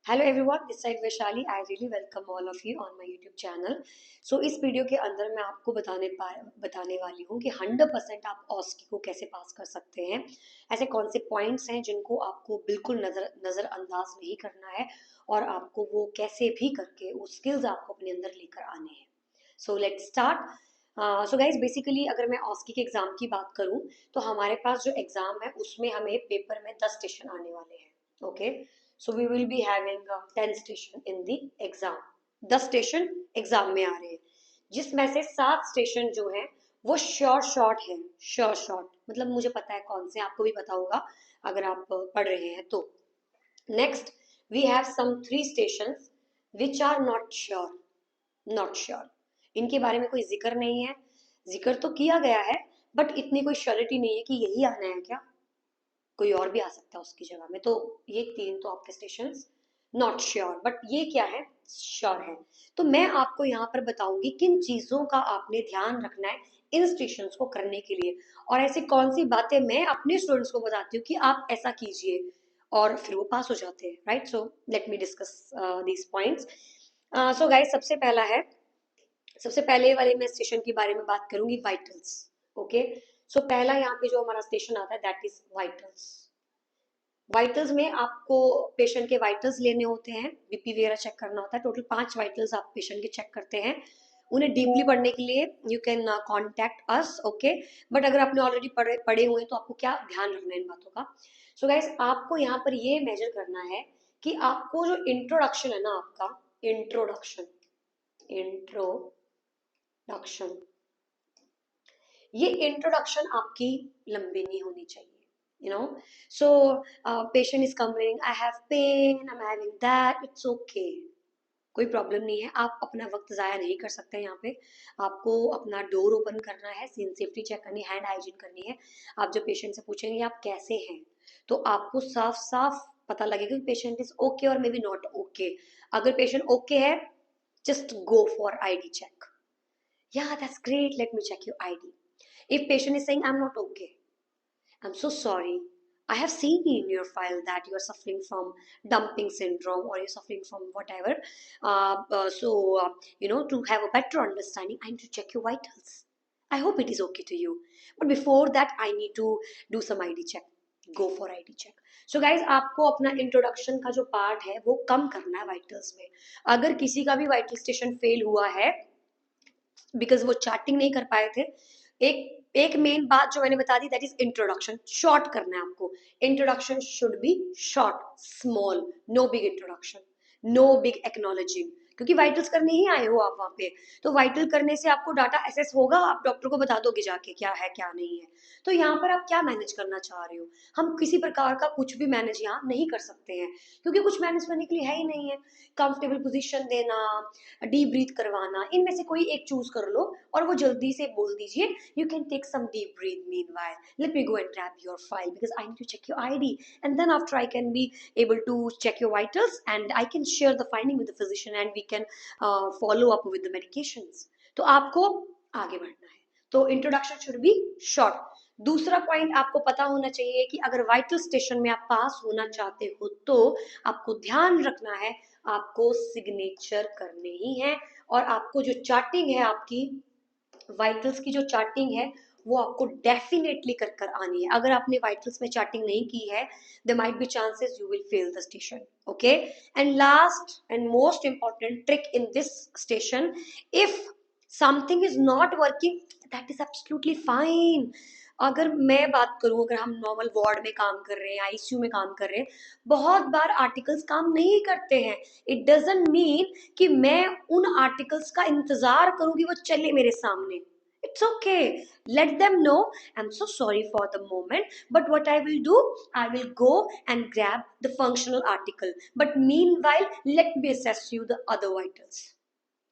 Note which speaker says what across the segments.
Speaker 1: Hello everyone, this side Vaishali. I really welcome all of you on my YouTube channel. So इस video के अंदर मैं आपको बताने वाली हूँ कि 100% आप ऑस्की को कैसे पास कर सकते हैं। ऐसे कौन से पॉइंट्स हैं जिनको आपको बिल्कुल नज़रअंदाज नहीं करना है और आपको वो कैसे भी करके वो स्किल्स आपको अपने अंदर लेकर आने हैं। So let's start. So guys basically अगर मैं ऑस्की के एग्ज़ाम की बात करूँ तो हमारे पास जो एग्ज़ाम है उसमें हमें पेपर में 10 स्टेशन आने वाले हैं। Okay, so we will be having 10 station in the exam। 10 station exam में आ रहे हैं जिसमें से 7 स्टेशन जो है वो शॉर्ट है। शॉर्ट मतलब मुझे पता है कौन से, आपको भी पता होगा अगर आप पढ़ रहे हैं तो। Next we have some 3 stations which are not sure. इनके बारे में कोई जिक्र नहीं है। जिक्र तो किया गया है बट इतनी कोई श्योरिटी नहीं है कि यही आना है क्या, कोई और भी आ सकता है उसकी जगह में। तो ये 3 तो आपके स्टेशन नॉट श्योर, बट ये क्या है, श्योर है। तो मैं आपको यहाँ पर बताऊंगी किन चीजों का आपने ध्यान रखना है इन स्टेशन को करने के लिए, और ऐसी कौन सी बातें मैं अपने स्टूडेंट्स को बताती हूँ कि आप ऐसा कीजिए और फिर वो पास हो जाते हैं। Right, so let me discuss these points. So guys, सबसे पहले वाले मैं स्टेशन के बारे में बात करूंगी, वाइटल्स। ओके, सो पहला यहाँ पे जो हमारा स्टेशन आता है दैट इज वाइटल्स। वाइटल्स में आपको पेशेंट के वाइटल्स लेने होते हैं, बीपी वगैरह चेक करना होता है। टोटल 5 वाइटल्स आप पेशेंट के चेक करते हैं। उन्हें डीपली पढ़ने के लिए you can contact us. Okay, but अगर आपने ऑलरेडी पढ़े हुए हैं तो आपको क्या ध्यान रखना है इन बातों का। सो गाइस, आपको यहाँ पर ये मेजर करना है कि आपको जो इंट्रोडक्शन है ना, आपका इंट्रोडक्शन इंट्रोडक्शन ये इंट्रोडक्शन आपकी लंबी नहीं होनी चाहिए। So patient is coming, I have pain, I'm having that, it's okay, कोई प्रॉब्लम नहीं है। आप अपना वक्त ज़ाया नहीं कर सकते हैं यहाँ पे। आपको अपना डोर ओपन करना है, सीन सेफ्टी चेक करनी है, हैंड हाइजीन करनी है। आप जब पेशेंट से पूछेंगे आप कैसे हैं तो आपको साफ साफ पता लगेगा कि पेशेंट इज ओके और मे बी नॉट ओके। अगर पेशेंट ओके है, just go for ID check. Yeah, that's great, let me check your ID. If patient is saying I'm not okay, I'm so sorry, I have seen in your file that you are suffering from dumping syndrome or you're suffering from whatever. To have a better understanding, I need to check your vitals. I hope it is okay to you. But before that, I need to do some ID check. Go for ID check. So guys, आपको अपना introduction का जो part है वो कम करना है vitals में। अगर किसी का भी वाइटल स्टेशन फेल हुआ है बिकॉज वो चार्टिंग नहीं कर पाए थे, एक एक मेन बात जो मैंने बता दी दैट इज इंट्रोडक्शन। शॉर्ट करना है आपको। Introduction should be short, small, no big introduction, no big acknowledging, क्योंकि वाइटल्स करने ही आए हो आप वहां पे। तो वाइटल करने से आपको डाटा एसेस होगा, आप डॉक्टर को बता दोगे जाके क्या है क्या नहीं है। तो यहाँ पर आप क्या मैनेज करना चाह रहे हो, हम किसी प्रकार का कुछ भी मैनेज यहाँ नहीं कर सकते हैं क्योंकि कुछ मैनेज करने के लिए है ही नहीं है। कंफर्टेबल पोजीशन देना, डीप ब्रीथ करवाना, इनमें से कोई एक चूज कर लो और वो जल्दी से बोल दीजिए। You can take some deep breath meanwhile, let me go and grab your file because I need to check your ID, and then after I can be able to check your vitals and I can share the finding with the physician and we can follow up with the medications। तो आपको आगे बढ़ना है तो introduction should be short. दूसरा point आपको पता होना चाहिए कि अगर वाइटल स्टेशन में आप पास होना चाहते हो तो आपको ध्यान रखना है, आपको सिग्नेचर करने ही है और आपको जो चार्टिंग है आपकी वाइटल्स की, जो चार्टिंग है वो आपको डेफिनेटली कर कर आनी है। अगर आपने वाइटल्स में चार्टिंग नहीं की है, there might be chances you will fail the station. Okay, and last and most important trick in this station, if something is not working that is absolutely fine. अगर मैं बात करूं, अगर हम नॉर्मल वार्ड में काम कर रहे हैं, आईसीयू में काम कर रहे हैं, बहुत बार आर्टिकल्स काम नहीं करते हैं। इट डजंट मीन कि मैं उन आर्टिकल्स का इंतजार करूं कि वो चले मेरे सामने। It's okay. Let them know I'm so sorry for the moment, but what I will do, I will go and grab the functional article. But meanwhile, let me assess you the other vitals.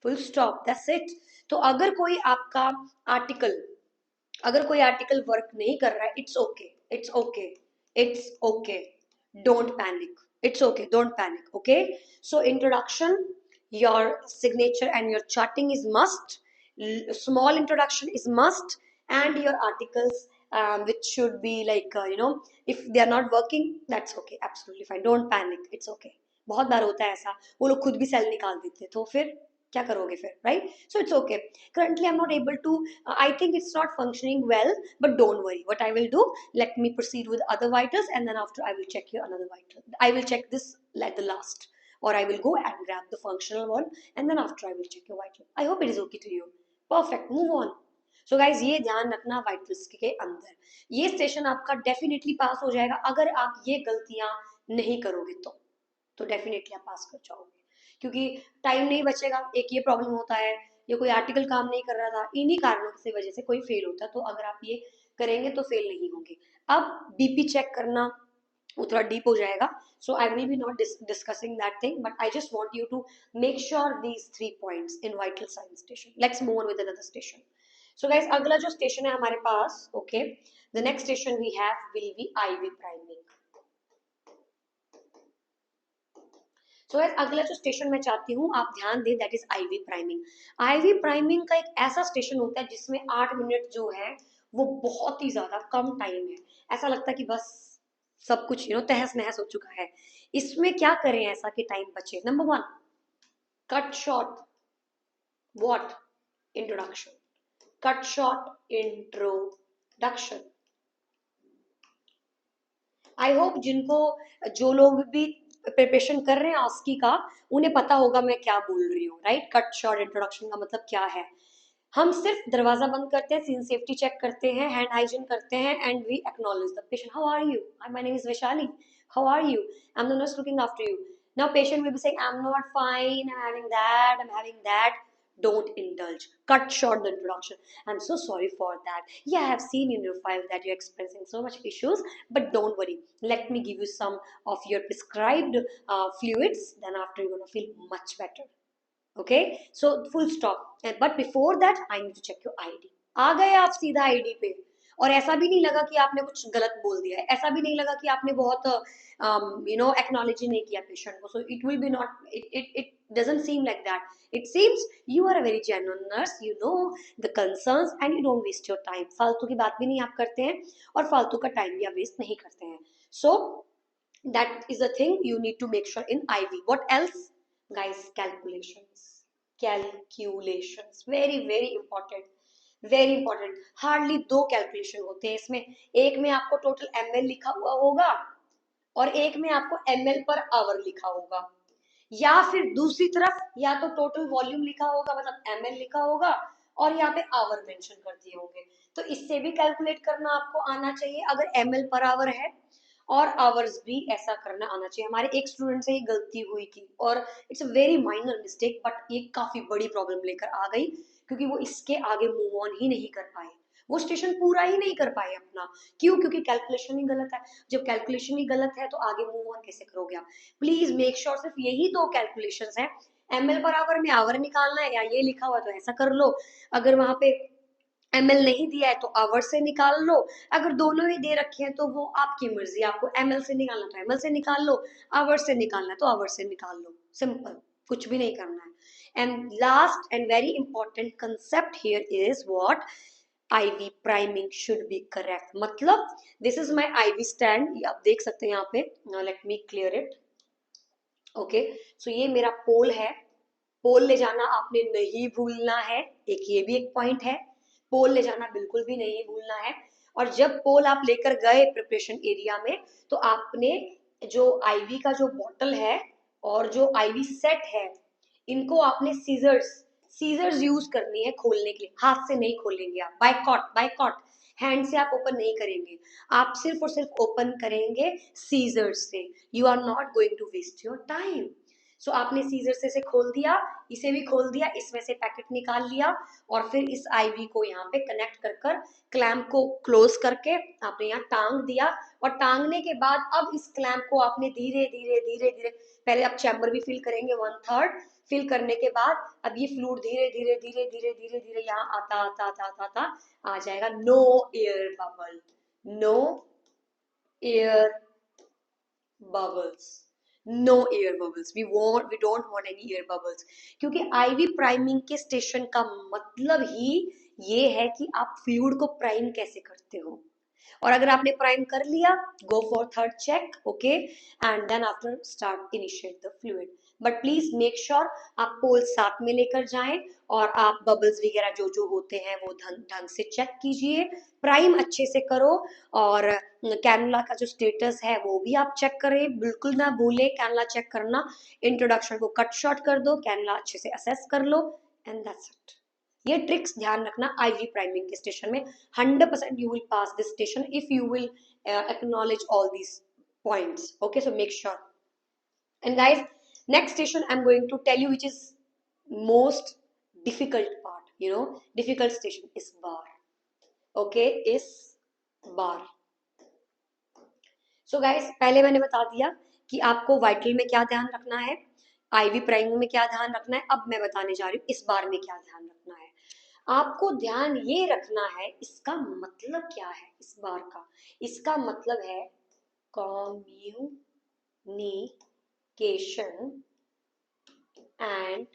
Speaker 1: Full stop. That's it. तो अगर कोई article work नहीं कर रहा है, it's okay, it's okay, it's okay, don't panic, it's okay, don't panic. Okay, so introduction, your signature and your charting is must, small introduction is must, and your articles which should be like if they are not working, that's okay, absolutely fine, don't panic, it's okay, बहुत बार होता है ऐसा, वो लोग खुद भी cell निकाल देते हैं, तो फिर क्या करोगे फिर, right? So it's okay, currently I'm not able to, I think it's not functioning well, but don't worry, what I will do, let me proceed with other vitals, and then after I will check your another vital, I will check this at the last, or I will go and grab the functional one, and then after I will check your vital. I hope it is okay to you. Perfect, move on. So guys ये ध्यान रखना vitals के अंदर, ये station आपका definitely pass हो जाएगा अगर आप ये गलतियां नहीं करोगे तो डेफिनेटली आप पास कर जाओगे, क्योंकि टाइम नहीं बचेगा। एक ये प्रॉब्लम होता है, ये कोई आर्टिकल काम नहीं कर रहा था, इन्हीं कारणों से वजह से कोई फेल होता है, तो अगर आप ये करेंगे तो फेल नहीं होंगे। अब बीपी चेक करना वो थोड़ा डीप हो जाएगा, so I will be not discussing that thing, but I just want you to make sure these 3 points in vital sign station. Let's move on with another station. So guys अगला जो station है हमारे पास, okay, the next station we have will be IV priming. So guys अगला जो station मैं चाहती हूँ आप ध्यान दें, that is IV priming. IV priming का एक ऐसा स्टेशन होता है जिसमें 8 मिनट जो है वो बहुत ही ज्यादा कम टाइम है, ऐसा लगता है कि बस सब कुछ तहस नहस हो चुका है। इसमें क्या करें ऐसा कि टाइम बचे? Number 1, cut short what introduction, cut short introduction. I hope जो लोग भी प्रिपरेशन कर रहे हैं ऑस्की का, उन्हें पता होगा मैं क्या बोल रही हूँ, राइट? कट शॉर्ट इंट्रोडक्शन का मतलब क्या है? हम सिर्फ दरवाजा बंद करते हैं, सीन सेफ्टी चेक करते हैं, हैंड हाइजीन करते हैं, and we acknowledge the patient, how are you, my name is Vaishali, how are you, I am the nurse looking after you. Now patient will be saying, I'm not fine, I'm having that, I'm having that. Don't indulge, cut short the introduction. I'm so sorry for that, yeah, I have seen in your file that you're experiencing so much issues, but don't worry, let me give you some of your prescribed fluids, then after you're gonna feel much better. Okay, so full stop. But before that I need to check your ID. आ गए आप सीधा ID पे, और ऐसा भी नहीं लगा कि आपने कुछ गलत बोल दिया है, ऐसा भी नहीं लगा कि आपने बहुत एक्नॉलेज ही नहीं किया पेशेंट को, so it will be not, it doesn't seem like that, it seems you are a very genuine nurse, you know the concerns and you don't waste your time. फालतू की बात भी नहीं आप करते हैं और फालतू का टाइम भी आप वेस्ट नहीं करते हैं। सो that is the thing you need to make sure in IV. What else? Guys, calculations, very important, very important। Hardly 2 calculation होते हैं इसमें, एक में आपको टोटल ml लिखा हुआ होगा और एक में आपको ml पर आवर लिखा होगा, या फिर दूसरी तरफ या तो टोटल वॉल्यूम लिखा होगा मतलब ml लिखा होगा और यहाँ पे आवर मेंशन कर दिए होंगे। तो इससे भी कैलकुलेट करना आपको आना चाहिए अगर ml पर आवर है, और आवर्स भी ऐसा करना आना चाहिए। हमारे एक स्टूडेंट से ये गलती हुई थी और it's a very minor mistake, but ये काफी बड़ी प्रॉब्लम लेकर आ गई, क्योंकि वो इसके आगे मूव ऑन ही नहीं कर पाए, वो स्टेशन पूरा ही नहीं कर पाए अपना। क्यों? क्योंकि कैलकुलेशन ही गलत है। जब कैलकुलेशन ही गलत है तो आगे मूव ऑन कैसे करोगे आप? प्लीज मेक श्योर सिर्फ यही 2 कैलकुलेशंस हैं, ml पर आवर में आवर निकालना है, या ये लिखा हुआ तो ऐसा कर लो, अगर वहां पे ml नहीं दिया है तो आवर से निकाल लो, अगर दोनों ही दे रखे हैं तो वो आपकी मर्जी, आपको ml से निकालना तो ml से निकाल लो, आवर से निकालना तो आवर से निकाल लो, सिंपल, कुछ भी नहीं करना है। And last and very important concept here is what, IV priming should be correct. मतलब this is my IV stand, आप देख सकते हैं यहाँ पे, let me clear it. Okay, so ये मेरा पोल है, पोल ले जाना आपने नहीं भूलना है, एक ये भी एक पॉइंट है, पोल ले जाना बिल्कुल भी नहीं भूलना है। और जब पोल आप लेकर गए प्रिपरेशन एरिया में, तो आपने जो आईवी का जो बॉटल है और जो आईवी सेट है, इनको आपने सीजर्स यूज करनी है खोलने के लिए, हाथ से नहीं खोलेंगे आप, बाइकॉट हैंड से आप ओपन नहीं करेंगे, आप सिर्फ और सिर्फ ओपन करेंगे सीजर्स से। You are not going to waste your time. So आपने सीजर से इसे खोल दिया, इसे भी खोल दिया, इसमें से पैकेट निकाल लिया, और फिर इस आईवी को यहाँ पे कनेक्ट कर कर क्लैम्प को क्लोज करके आपने यहाँ टांग दिया, और टांगने के बाद अब इस क्लैम्प को आपने धीरे धीरे धीरे धीरे, पहले आप चैम्बर भी फिल करेंगे 1/3, फिल करने के बाद अब ये फ्लूइड धीरे धीरे धीरे धीरे धीरे धीरे यहाँ आता आता आता आता आता आ जाएगा। No air bubble, no air bubbles, no air bubbles, we don't want any air bubbles, क्योंकि आईवी प्राइमिंग के स्टेशन का मतलब ही ये है कि आप फ्लूइड को प्राइम कैसे करते हो। और अगर आपने प्राइम कर लिया, go for third check, okay, and then after start initiate the fluid. But please make sure आप पोल साथ में लेकर जाएं और आप बबल्स वगैरह जो जो होते हैं वो ढंग से चेक कीजिए, प्राइम अच्छे से करो, और कैनुला का जो स्टेटस है वो भी आप चेक करें, बिल्कुल ना भूलें कैनुला चेक करना। इंट्रोडक्शन को कट शॉर्ट कर दो, कैनुला अच्छे से असेस कर लो, एंड दैट्स इट। ये ट्रिक्स ध्यान रखना आईवी प्राइमिंग के स्टेशन में। 100% you will pass this station if you will acknowledge all these points. Okay, so make sure. And guys, next station I'm going to tell you, which is most difficult part, difficult station is bar. Okay, is bar. So guys, पहले मैंने बता दिया कि आपको vital में क्या ध्यान रखना है, आईवी प्राइमिंग में क्या ध्यान रखना है। अब मैं बताने जा रही हूँ इस बार में क्या ध्यान रखना है। आपको ध्यान ये रखना है, इसका मतलब क्या है इस बार का। इसका मतलब है communication and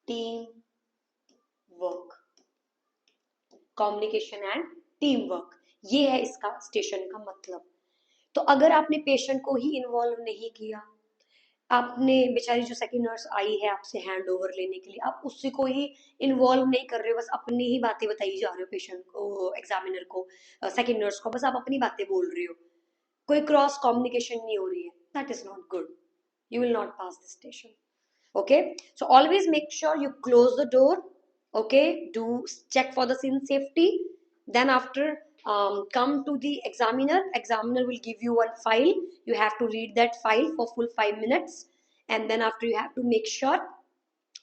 Speaker 1: team work. Communication and team work, ये है इसका स्टेशन का मतलब। तो अगर आपने पेशेंट को ही इन्वॉल्व नहीं किया, आपने बेचारी जो सेकंड नर्स आई है आपसे हैंड ओवर लेने के लिए, आप उसी को ही इन्वॉल्व नहीं कर रहे हो, बस अपनी ही बातें बताई जा रहे हो पेशेंट को, एग्जामिनर को, सेकंड नर्स को, बस आप अपनी बातें बोल रहे हो, कोई क्रॉस कम्युनिकेशन नहीं हो रही है, that is not good, you will not pass this station. Okay, so always make sure you close the door. Okay, do check for the scene safety. Then after come to the examiner will give you one file, you have to read that file for full 5 minutes, and then after you have to make sure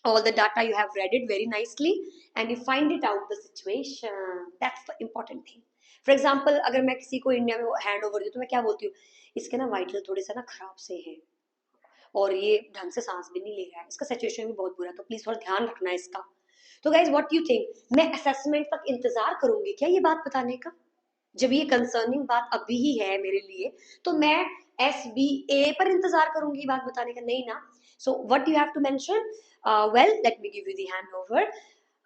Speaker 1: all the data you have read it very nicely and you find it out the situation. That's the important thing. For example, अगर मैं किसी को India में hand over दूँ तो मैं क्या बोलती हूँ, इसके ना वाइटल थोड़े से ना खराब से है और ये ढंग से सांस भी नहीं ले रहा है, इसका सिचुएशन भी बहुत बुरा है, तो प्लीज थोड़ा ध्यान रखना है इसका। तो गाइज व्हाट यू थिंक, मैं असेसमेंट तक इंतजार करूंगी क्या ये बात बताने का? जब ये कंसर्निंग बात अभी ही है मेरे लिए, तो मैं SBA पर इंतजार करूंगी बात बताने का? नहीं ना। So what you have to mention, well let me give you the handover.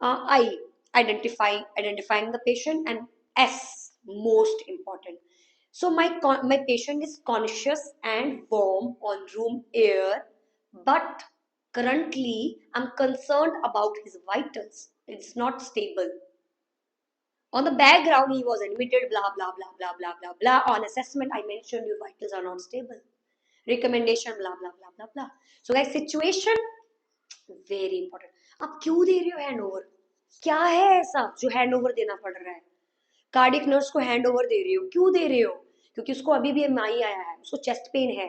Speaker 1: I identifying the patient, and S most important. So my patient is conscious and warm on room air, but currently I'm concerned about his vitals. It's not stable. On the background, he was admitted, blah blah blah blah blah blah blah. On assessment, I mentioned your vitals are not stable. Recommendation, blah blah blah blah blah. So guys, situation very important. आप क्यों दे रहे हो hand over? क्या है ऐसा जो hand over देना पड़ रहा है? कार्डिक नर्स को हैंड ओवर दे रही हो, क्यों दे रहे हो? क्योंकि उसको अभी भी एमआई आया है, उसको चेस्ट पेन है,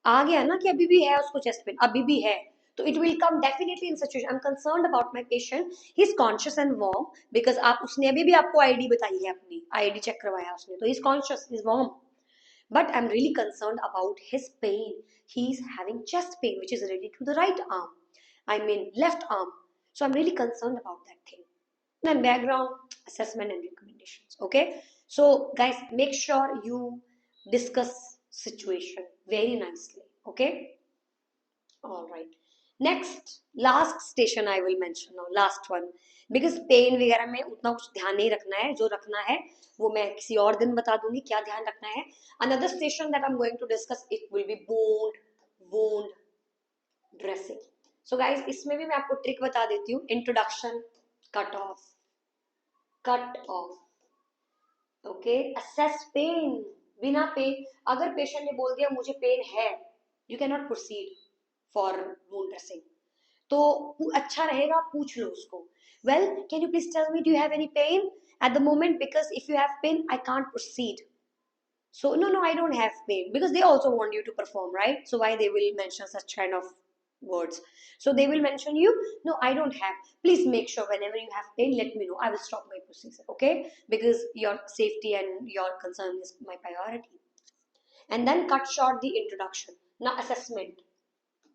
Speaker 1: आ गया ना कि अभी भी है उसको चेस्ट पेन, अभी भी है, तो it will come definitely in situation. I am concerned about my patient, he is conscious and warm, because आप उसने अभी भी आपको आईडी बताई है, अपनी आईडी चेक करवाया उसने, तो he is conscious, is warm, but I'm really concerned about his pain. He's having chest pain which is related to the right arm, I mean left arm, so I'm really concerned about that thing. Then background assessment and recommendations. Okay, so guys, make sure you discuss situation very nicely. Okay, all right, next last station I will mention now, last one, because pain वगैरह में उतना कुछ ध्यान नहीं रखना है, जो रखना है वो मैं किसी और दिन बता दूंगी क्या ध्यान रखना है। Another station that I'm going to discuss, it will be wound dressing. So guys, इसमें भी मैं आपको ट्रिक बता देती हूँ। Introduction, cut off, okay, assess pain, बिना पेन, अगर पेशेंट ने बोल दिया मुझे पेन है, you can not proceed for wound dressing, तो अच्छा रहेगा पूछ लो उसको, well can you please tell me do you have any pain at the moment, because if you have pain I can't proceed. So no, I don't have pain, because they also want you to perform, right? So why they will mention such kind of words? So they will mention you, no I don't have, please make sure whenever you have pain let me know, I will stop my procedure, okay, because your safety and your concern is my priority. And then cut short the introduction. Now assessment,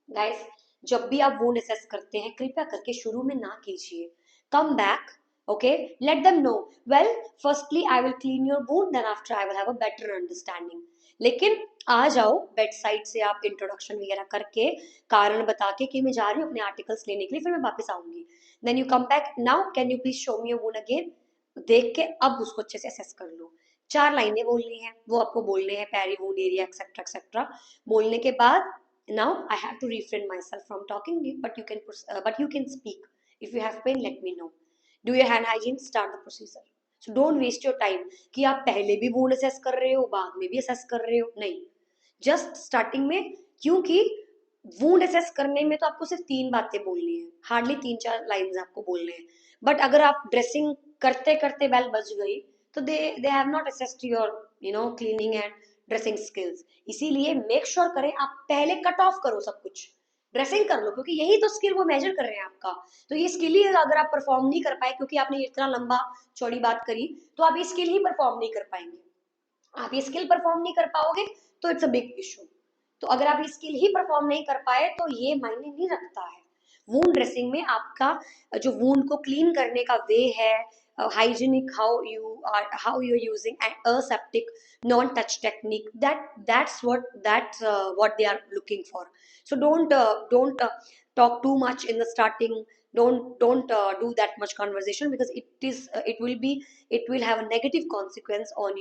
Speaker 1: guys जब भी आप wound assess करते हैं कृपया करके शुरू में ना कीजिए, come back, okay, let them know, well firstly I will clean your wound, then after I will have a better understanding. लेकिन आ जाओ बेड साइड से आप इंट्रोडक्शन वगैरह करके, कारण बता के कि मैं जा रही हूँ अपने आर्टिकल्स लेने के लिए, फिर मैं वापस आऊंगी, then you come back, now can you please show me your wound again, देख के अब उसको अच्छे से असेस कर लो। 4 लाइनें बोलनी है, वो आपको बोलने हैं, peri wound area etcetera etcetera. बोलने के बाद now I have to refrain myself from talking, but you can speak. If you have pain let me know. Do your hand hygiene, start the procedure. So don't waste your time कि आप पहले भी wound assess कर रहे हो, बाद में भी असेस कर रहे हो, नहीं, जस्ट स्टार्टिंग में। क्योंकि वूंड असेस करने में तो आपको सिर्फ 3 बातें बोलनी है, हार्डली 3-4 लाइंस आपको बोलने हैं। बट अगर आप ड्रेसिंग करते करते बेल बज गई, तो they have not assessed your cleaning and dressing skills. इसीलिए मेक श्योर करें आप पहले कट ऑफ करो सब कुछ, ड्रेसिंग कर लो, क्योंकि यही तो स्किल वो मेजर कर रहे हैं आपका। तो ये स्किल ही अगर आप परफॉर्म नहीं कर पाए, क्योंकि आपने इतना लंबा चौड़ी बात करी, तो आप ये स्किल ही परफॉर्म नहीं कर पाएंगे। आप ये स्किल परफॉर्म नहीं कर पाओगे तो इट्स अ बिग इशू। तो अगर आप ये स्किल ही परफॉर्म नहीं कर पाए तो ये मायने नहीं रखता है। वूंड ड्रेसिंग में आपका जो वूंड को क्लीन करने का वे है, hygienic, how you are using an aseptic non touch technique, that's what they are looking for. So don't talk too much in the starting. Don't do that much conversation, because it will have a negative consequence on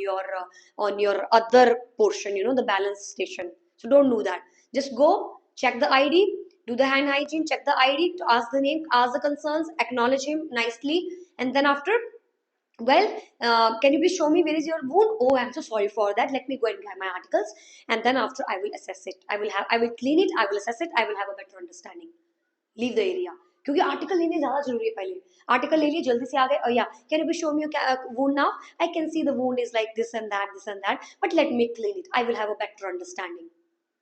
Speaker 1: your other portion, the balance station. So don't do that. Just go, check the ID, do the hand hygiene, check the ID, to ask the name, ask the concerns, acknowledge him nicely, and then after, well, can you please show me where is your wound? Oh, I'm so sorry for that. Let me go and get my articles, and then after I will assess it. I will clean it. I will assess it. I will have a better understanding. Leave the area. क्योंकि article लेने ज्यादा जरूरी है। पहले article ले लिए, जल्दी से आ गए, या can you be show me wound now, I can see the wound is like this and that, but let me clean it, I will have a better understanding.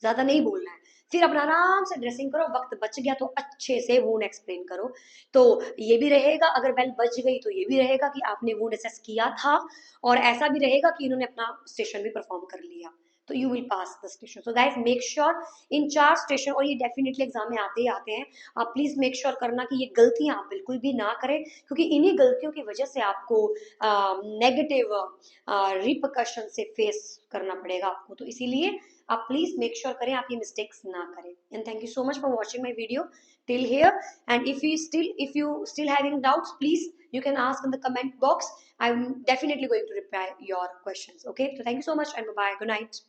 Speaker 1: ज्यादा नहीं बोलना है। फिर अपना आराम से ड्रेसिंग करो, वक्त बच गया तो अच्छे से वुंड एक्सप्लेन करो। तो ये भी रहेगा, अगर बेल बच गई तो ये भी रहेगा कि आपने वुंड असेस किया था, और ऐसा भी रहेगा कि इन्होंने अपना स्टेशन भी परफॉर्म कर लिया, तो you will pass the station. So guys make sure, in 4 station, और ये डेफिनेटली एग्जाम में आते ही आते हैं, आप प्लीज मेक श्योर करना कि ये गलतियां आप बिल्कुल भी ना करें, क्योंकि इन्हीं गलतियों की वजह से आपको नेगेटिव रिपकशन से फेस करना पड़ेगा आपको। तो इसीलिए आप प्लीज मेक श्योर करें आप ये मिस्टेक्स ना करें। And thank you so much for watching my video till here. And if you still having doubts, please you can ask in the comment box. I'm definitely going to reply your questions. Okay, so thank you so much and bye bye, good night.